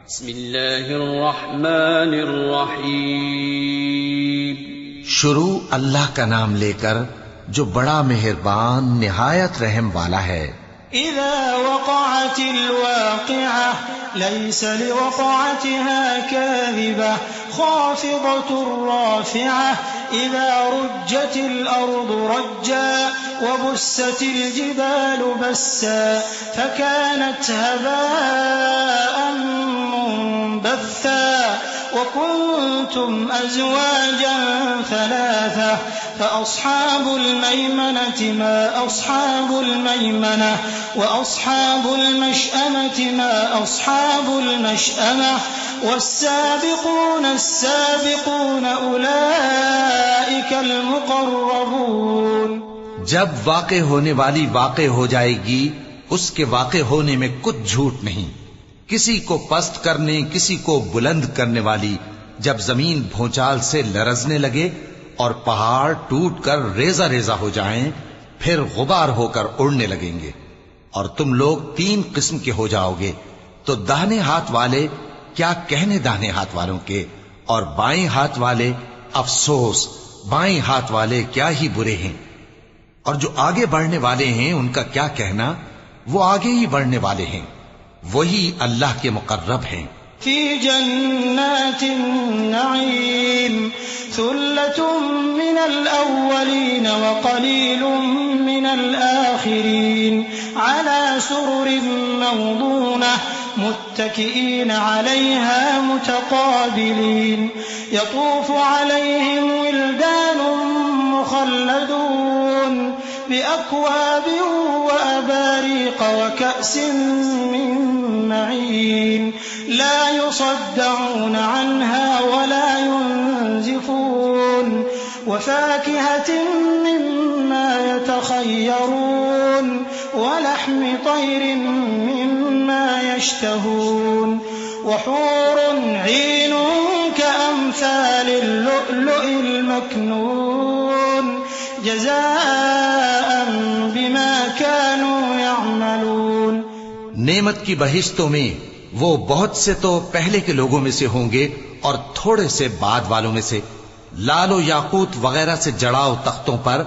بسم اللہ الرحمن الرحیم. شروع اللہ کا نام لے کر جو بڑا مہربان نہایت رحم والا ہے. اذا وقعت الواقعة ليس لوقعتها كاذبة خافضة رافعة اذا رجت الارض رجا وبست الجبال بسا فكانت هباء منبثا وكنتم ازواجا ثلاثة فأصحاب الميمنة ما أصحاب الميمنة وأصحاب المشأمة ما أصحاب المشأمة والسابقون السابقون أولئك المقربون. جب واقع ہونے والی واقع ہو جائے گی اس کے واقع ہونے میں کچھ جھوٹ نہیں. کسی کو پست کرنے کسی کو بلند کرنے والی جب زمین بھونچال سے لرزنے لگے اور پہاڑ ٹوٹ کر ریزہ ریزہ ہو جائیں پھر غبار ہو کر اڑنے لگیں گے اور تم لوگ 3 قسم کے ہو جاؤ گے تو داہنے ہاتھ والے کیا کہنے داہنے ہاتھ والوں کے اور بائیں ہاتھ والے افسوس بائیں ہاتھ والے کیا ہی برے ہیں. اور جو آگے بڑھنے والے ہیں ان کا کیا کہنا وہ آگے ہی بڑھنے والے ہیں وہی اللہ کے مقرب ہیں. في جنات النعيم ثلة من الأولين وقليل من الآخرين على سرر موضونة متكئين عليها متقابلين يطوف عليهم ولدان مخلدون بأكواب وأباريق وكأس من معين لا يصدعون عنها ولا ينزفون وفاكهة مما يتخيرون ولحم طير مما يشتهون وحور عين كأمثال اللؤلؤ المكنون جزاء بما كانوا يعملون. نعمت کی بہشتوں میں وہ بہت سے تو پہلے کے لوگوں میں سے ہوں گے اور تھوڑے سے بعد والوں میں سے لال و یاقوت وغیرہ سے جڑاؤ تختوں پر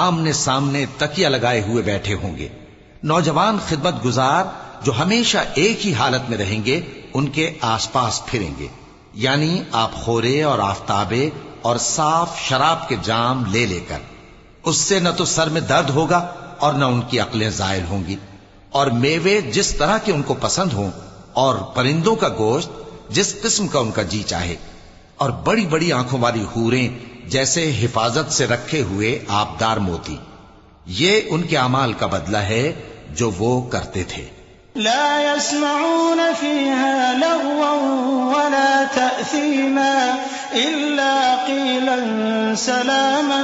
آمنے سامنے تکیہ لگائے ہوئے بیٹھے ہوں گے. نوجوان خدمت گزار جو ہمیشہ ایک ہی حالت میں رہیں گے ان کے آس پاس پھریں گے یعنی آپ خورے اور آفتابے اور صاف شراب کے جام لے لے کر. اس سے نہ تو سر میں درد ہوگا اور نہ ان کی عقلیں زائل ہوں گی اور میوے جس طرح کے ان کو پسند ہوں اور پرندوں کا گوشت جس قسم کا ان کا جی چاہے اور بڑی بڑی آنکھوں والی حوریں جیسے حفاظت سے رکھے ہوئے آبدار موتی. یہ ان کے اعمال کا بدلہ ہے جو وہ کرتے تھے. لا يسمعون فيها لغوا ولا تأثيما إلا قيلا سلاما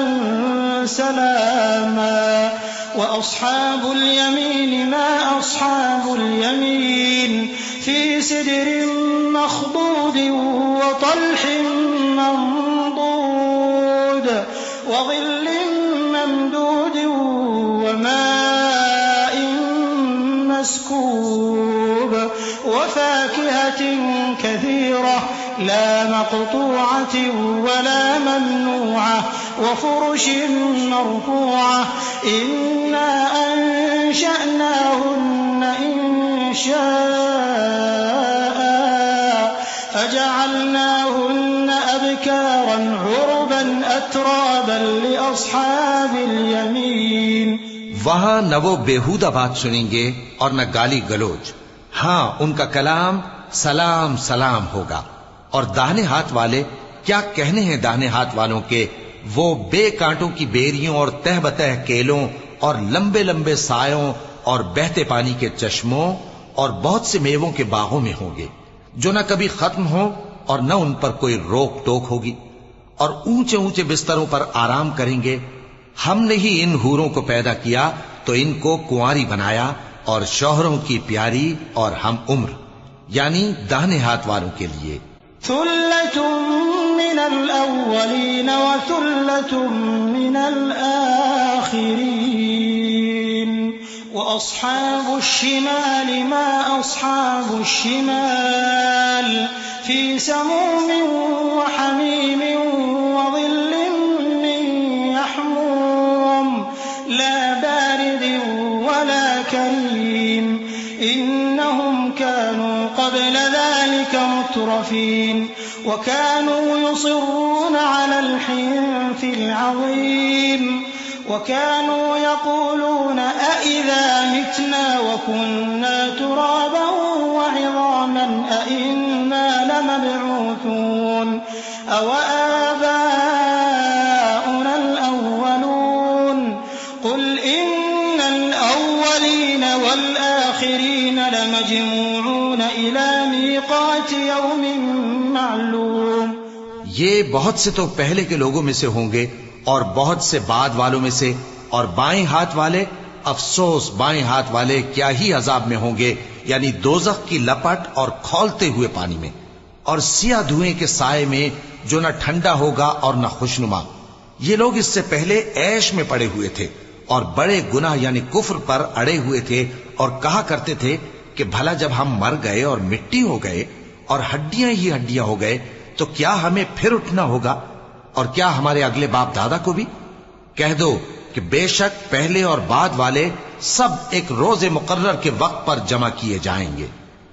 سلاما وأصحاب اليمين ما أصحاب اليمين في سدر مخضود وطلح منضود وظل ممدود وماء مسكوب وفاكهة كثيرة لا مقطوعة ولا ممنوعة وفرش مرفوعة إنا أنشأناهن إنشاء فجعلناهن أبكارا عربا أترابا لأصحاب اليمين. وہاں نہ وہ بیہودہ بات سنیں گے اور نہ گالی گلوچ. ہاں ان کا کلام سلام سلام ہوگا. اور داہنے ہاتھ والے کیا کہنے ہیں داہنے ہاتھ والوں کے وہ بے کانٹوں کی بیریوں اور تہ بتہ کیلوں اور لمبے لمبے سایوں اور بہتے پانی کے چشموں اور بہت سے میووں کے باغوں میں ہوں گے جو نہ کبھی ختم ہوں اور نہ ان پر کوئی روک ٹوک ہوگی اور اونچے اونچے بستروں پر آرام کریں گے. ہم نے ہی ان حوروں کو پیدا کیا تو ان کو کنواری بنایا اور شوہروں کی پیاری اور ہم عمر یعنی داہنے ہاتھ والوں کے لیے. ثلة من الأولين وثلة من الآخرين وأصحاب الشمال ما أصحاب الشمال في سموم وحميم وظل من يحموم لا بارد ولا كريم إنهم كانوا قبل ذلك مترفين وكانوا يصرون على الحنث العظيم وكانوا يقولون أئذا متنا وكنا ترابا وعظاما أئنا لمبعوثون أوآباؤنا الأولون قل إن الأولين والآخرين لمجموعون إلى ميقات يوم معلوم. یہ بہت سے تو پہلے کے لوگوں میں سے ہوں گے اور بہت سے بعد والوں میں سے، اور بائیں ہاتھ والے، افسوس بائیں ہاتھ والے کیا ہی عذاب میں ہوں گے، یعنی دوزخ کی لپٹ اور کھولتے ہوئے پانی میں، اور سیاہ دھوئیں کے سائے میں جو نہ ٹھنڈا ہوگا اور نہ خوشنما. یہ لوگ اس سے پہلے عیش میں پڑے ہوئے تھے اور بڑے گناہ یعنی کفر پر اڑے ہوئے تھے، اور کہا کرتے تھے کہ بھلا جب ہم مر گئے اور مٹی ہو گئے اور ہڈیاں ہی ہڈیاں ہو گئے تو کیا ہمیں پھر اٹھنا ہوگا، اور کیا ہمارے اگلے باپ دادا کو بھی؟ کہہ دو کہ بے شک پہلے اور بعد والے سب ایک روز مقرر کے وقت پر جمع کیے جائیں گے.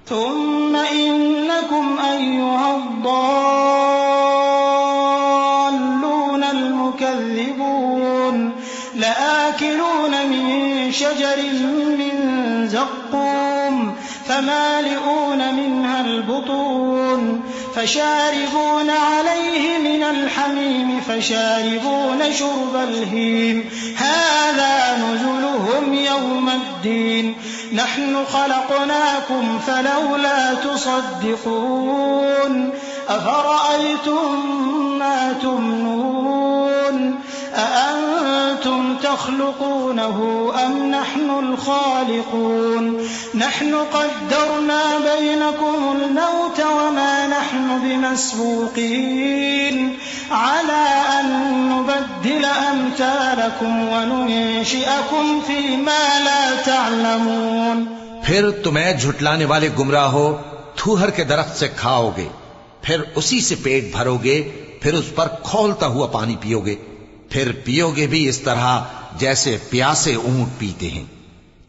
ثم إنكم أيها الضالون المكذبون لآكلون من شجر من زقوم فمالئون منها البطون فشاربون عليه من الحميم فشاربون شرب الهيم هذا نزلهم يوم الدين نحن خلقناكم فلولا تصدقون أفرأيتم ما تمنون أأنتم تخلقونه أم نحن الخالقون نحن قدرنا بينكم الموت وما نحن بمسبوقين على أن نبدل أمثالكم وننشئكم فيما لا تعلمون. پھر تمہیں جھٹلانے والے گمراہ ہو تھوہر کے درخت سے کھاؤ گے، پھر اسی سے پیٹ بھرو گے، پھر اس پر کھولتا ہوا پانی پیو گے، پھر پیو گے بھی اس طرح جیسے پیاسے اونٹ پیتے ہیں.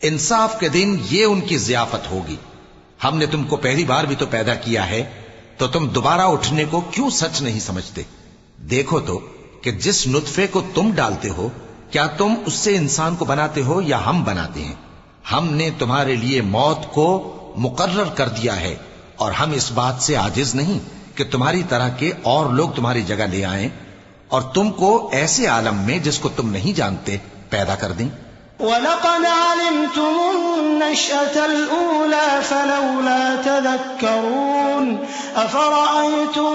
انصاف کے دن یہ ان کی ضیافت ہوگی. ہم نے تم کو پہلی بار بھی تو پیدا کیا ہے، تو تم دوبارہ اٹھنے کو کیوں سچ نہیں سمجھتے؟ دیکھو تو کہ جس نطفے کو تم ڈالتے ہو کیا تم اس سے انسان کو بناتے ہو یا ہم بناتے ہیں؟ ہم نے تمہارے لیے موت کو مقرر کر دیا ہے، اور ہم اس بات سے عاجز نہیں کہ تمہاری طرح کے اور لوگ تمہاری جگہ لے آئیں اور تم کو ایسے عالم میں جس کو تم نہیں جانتے پیدا کر دیں. وَلَقَدْ عَلِمْتُمُ النَّشْأَةَ الْأُولَى فَلَوْلَا تَذَكَّرُونَ أَفَرَأَيْتُم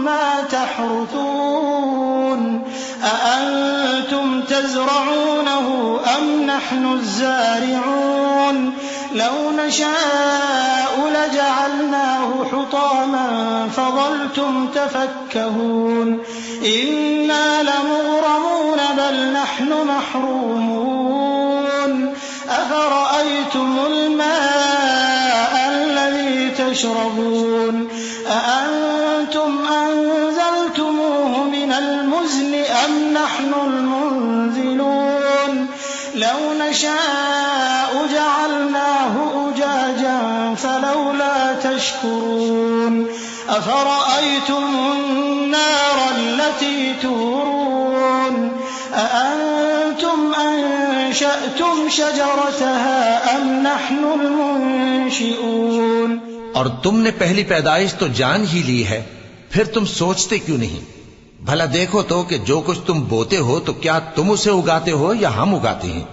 مَّا تَحْرُثُونَ أَأَنتُمْ تَزْرَعُونَهُ أَمْ نَحْنُ الزَّارِعُونَ لَوْ نَشَاءُ لَجَعَلْنَاهُ حُطَامًا فَظَلْتُمْ تَفَكَّهُونَ إِنَّا لَمُغْرَمُونَ بَلْ نَحْنُ مَحْرُومُونَ أَفَرَأَيْتُمُ الْمَاءَ الَّذِي تَشْرَبُونَ أَأَنتُمْ أَنزَلْتُمُوهُ مِنَ الْمُزْنِ أَمْ نَحْنُ الْمُنزِلُونَ لَوْ نَشَاءُ جَعَلْنَاهُ أُجَاجًا فَلَوْلَا تَشْكُرُونَ أَفَرَأَيْتُمُ النَّارَ الَّتِي تُورُونَ أَأَنتُمْ أَنشَأْتُمْ شَجَرَتَهَا أَمْ نَحْنُ الْمُنشِئُونَ. اور تم نے پہلی پیدائش تو جان ہی لی ہے، پھر تم سوچتے کیوں نہیں؟ بھلا دیکھو تو کہ جو کچھ تم بوتے ہو تو کیا تم اسے اگاتے ہو یا ہم اگاتے ہیں؟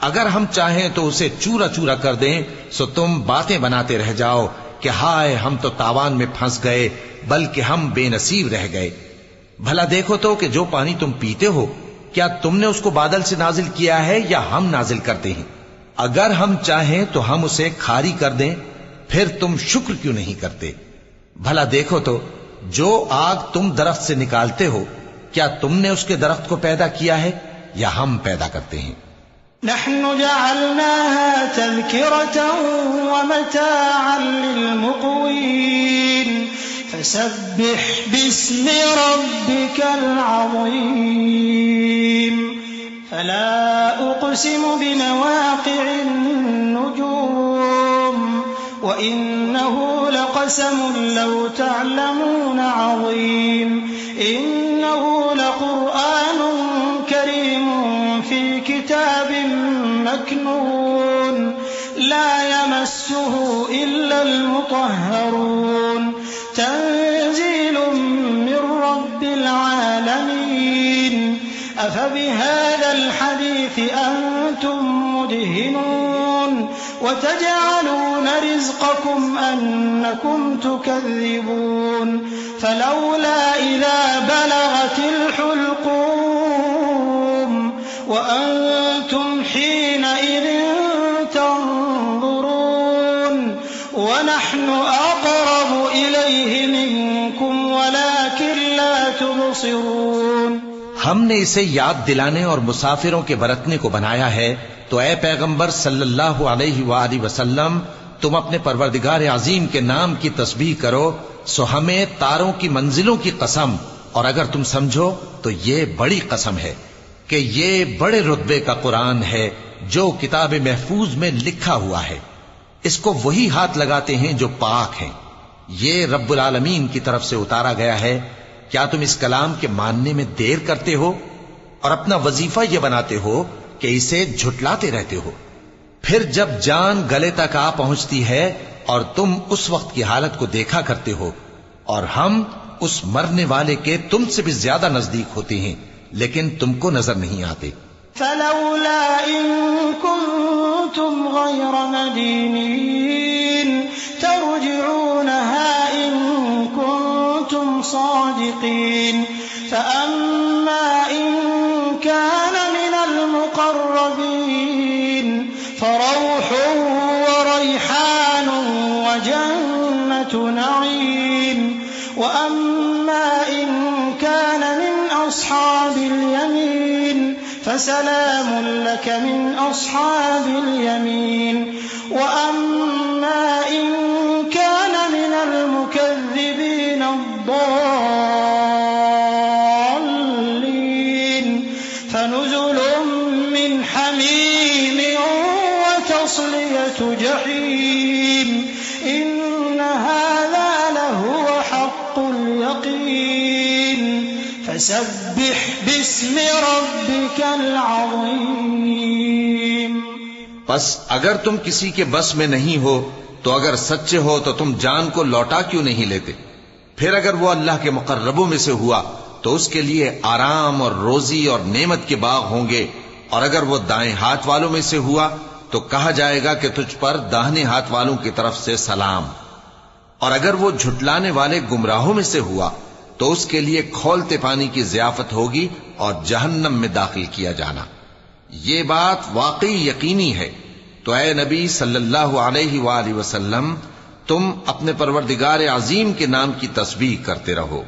اگر ہم چاہیں تو اسے چورا چورا کر دیں سو تم باتیں بناتے رہ جاؤ کہ ہائے ہم تو تاوان میں پھنس گئے، بلکہ ہم بے نصیب رہ گئے. بھلا دیکھو تو کہ جو پانی تم پیتے ہو کیا تم نے اس کو بادل سے نازل کیا ہے یا ہم نازل کرتے ہیں؟ اگر ہم چاہیں تو ہم اسے کھاری کر دیں، پھر تم شکر کیوں نہیں کرتے؟ بھلا دیکھو تو جو آگ تم درخت سے نکالتے ہو کیا تم نے اس کے درخت کو پیدا کیا ہے یا ہم پیدا کرتے ہیں؟ نحن جعلناها تذكرة ومتاعا للمقوين فسبح باسم ربك العظيم فلا أقسم بمواقع النجوم وإنه لقسم لو تعلمون عظيم إنه لقرآن كريم في كتاب مكنون لا يمسه إلا المطهرون تنزيل من رب العالمين أفبهذا الحديث أنتم مدهنون وتجعلون رزقكم أنكم تكذبون فلولا إذا بلغت الحلقوم وأنتم حينئذ تنظرون ونحن أقرب إليه منكم ولكن لا تبصرون. ہم نے اسے یاد دلانے اور مسافروں کے برتنے کو بنایا ہے تو اے پیغمبر صلی اللہ علیہ وآلہ وسلم تم اپنے پروردگار عظیم کے نام کی تسبیح کرو سو ہمیں تاروں کی منزلوں کی قسم اور اگر تم سمجھو تو یہ بڑی قسم ہے کہ یہ بڑے رتبے کا قرآن ہے جو کتاب محفوظ میں لکھا ہوا ہے اس کو وہی ہاتھ لگاتے ہیں جو پاک ہیں یہ رب العالمین کی طرف سے اتارا گیا ہے کیا تم اس کلام کے ماننے میں دیر کرتے ہو اور اپنا وظیفہ یہ بناتے ہو کہ اسے جھٹلاتے رہتے ہو پھر جب جان گلے تک آ پہنچتی ہے اور تم اس وقت کی حالت کو دیکھا کرتے ہو اور ہم اس مرنے والے کے تم سے بھی زیادہ نزدیک ہوتے ہیں لیکن تم کو نظر نہیں آتے. فلولا إن كنتم غير مدينين ترجعونها إن كنتم صادقين فأما إن كان من المقربين فروح وريحان وجنة نعيم وأما إن كان من أصحاب اليمين فسلام لك من أصحاب اليمين وأما إن كان من المكذبين الضالين فنزل من حميم وتصلية جحيم إن هذا لهو حق اليقين فسبح باسم ربك العظيم. پس اگر تم کسی کے بس میں نہیں ہو تو اگر سچے ہو تو تم جان کو لوٹا کیوں نہیں لیتے؟ پھر اگر وہ اللہ کے مقربوں میں سے ہوا تو اس کے لیے آرام اور روزی اور نعمت کے باغ ہوں گے اور اگر وہ دائیں ہاتھ والوں میں سے ہوا تو کہا جائے گا کہ تجھ پر داہنے ہاتھ والوں کی طرف سے سلام اور اگر وہ جھٹلانے والے گمراہوں میں سے ہوا تو اس کے لیے کھولتے پانی کی ضیافت ہوگی اور جہنم میں داخل کیا جانا. یہ بات واقعی یقینی ہے تو اے نبی صلی اللہ علیہ وآلہ وسلم تم اپنے پروردگار عظیم کے نام کی تسبیح کرتے رہو.